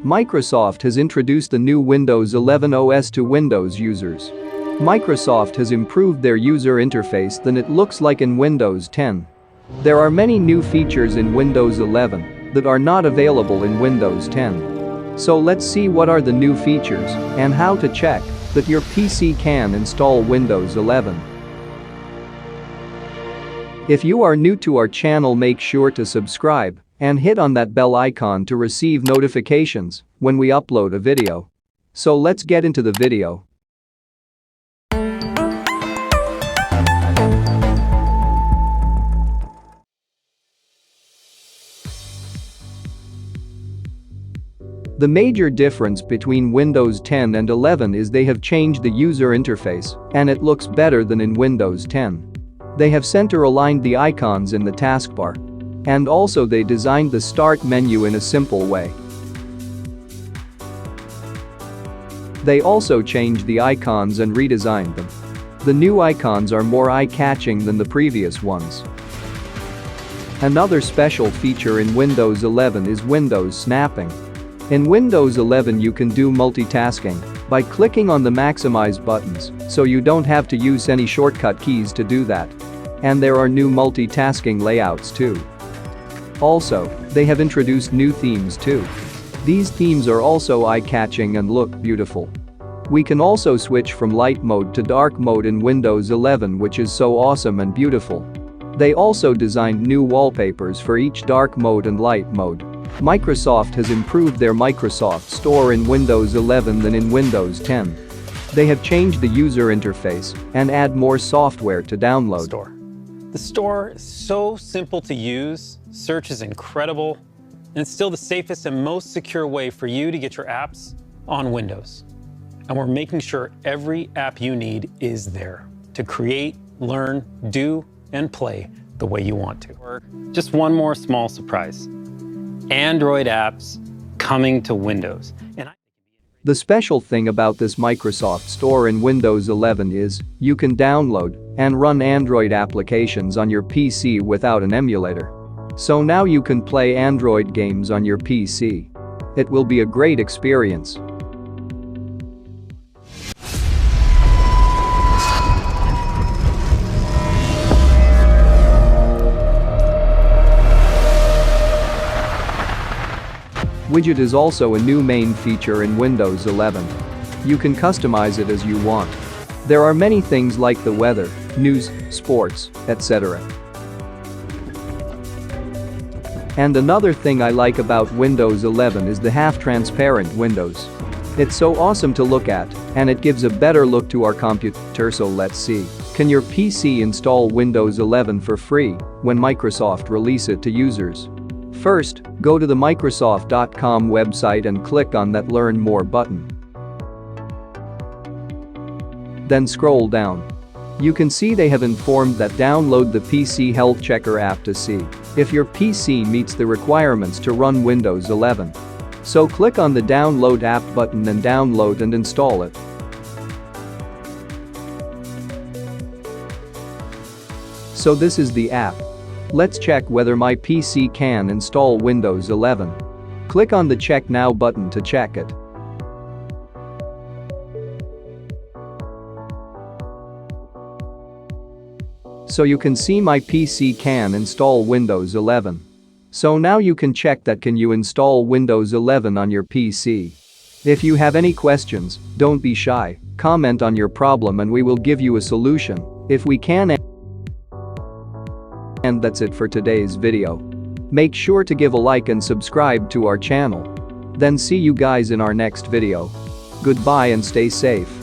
Microsoft has introduced the new Windows 11 OS to Windows users. Microsoft has improved their user interface than it looks like in Windows 10. There are many new features in Windows 11 that are not available in Windows 10. So let's see what are the new features and how to check that your PC can install Windows 11. If you are new to our channel, make sure to subscribe and hit on that bell icon to receive notifications when we upload a video. So let's get into the video. The major difference between Windows 10 and 11 is they have changed the user interface and it looks better than in Windows 10. They have center-aligned the icons in the taskbar. And also they designed the start menu in a simple way. They also changed the icons and redesigned them. The new icons are more eye-catching than the previous ones. Another special feature in Windows 11 is Windows snapping. In Windows 11 you can do multitasking by clicking on the maximize buttons, so you don't have to use any shortcut keys to do that. And there are new multitasking layouts too. Also, they have introduced new themes too. These themes are also eye-catching and look beautiful. We can also switch from light mode to dark mode in Windows 11, which is so awesome and beautiful. They also designed new wallpapers for each dark mode and light mode. Microsoft has improved their Microsoft Store in Windows 11 than in Windows 10. They have changed the user interface and add more software to download. The store is so simple to use, search is incredible, and it's still the safest and most secure way for you to get your apps on Windows. And we're making sure every app you need is there to create, learn, do, and play the way you want to. Just one more small surprise. Android apps coming to Windows. The special thing about this Microsoft Store in Windows 11 is you can download and run Android applications on your PC without an emulator. So now you can play Android games on your PC. It will be a great experience. Widget is also a new main feature in Windows 11. You can customize it as you want. There are many things like the weather, news, sports, etc. And another thing I like about Windows 11 is the half-transparent windows. It's so awesome to look at, and it gives a better look to our computer. So let's see. Can your PC install Windows 11 for free when Microsoft release it to users? First, go to the Microsoft.com website and click on that Learn More button. Then scroll down. You can see they have informed that download the PC Health Checker app to see if your PC meets the requirements to run Windows 11. So click on the Download App button and download and install it. So this is the app. Let's check whether my PC can install Windows 11. Click on the Check Now button to check it. So you can see my PC can install Windows 11. So now you can check that can you install Windows 11 on your PC. If you have any questions, don't be shy, comment on your problem and we will give you a solution if we can. And that's it for today's video. Make sure to give a like and subscribe to our channel. Then see you guys in our next video. Goodbye and stay safe.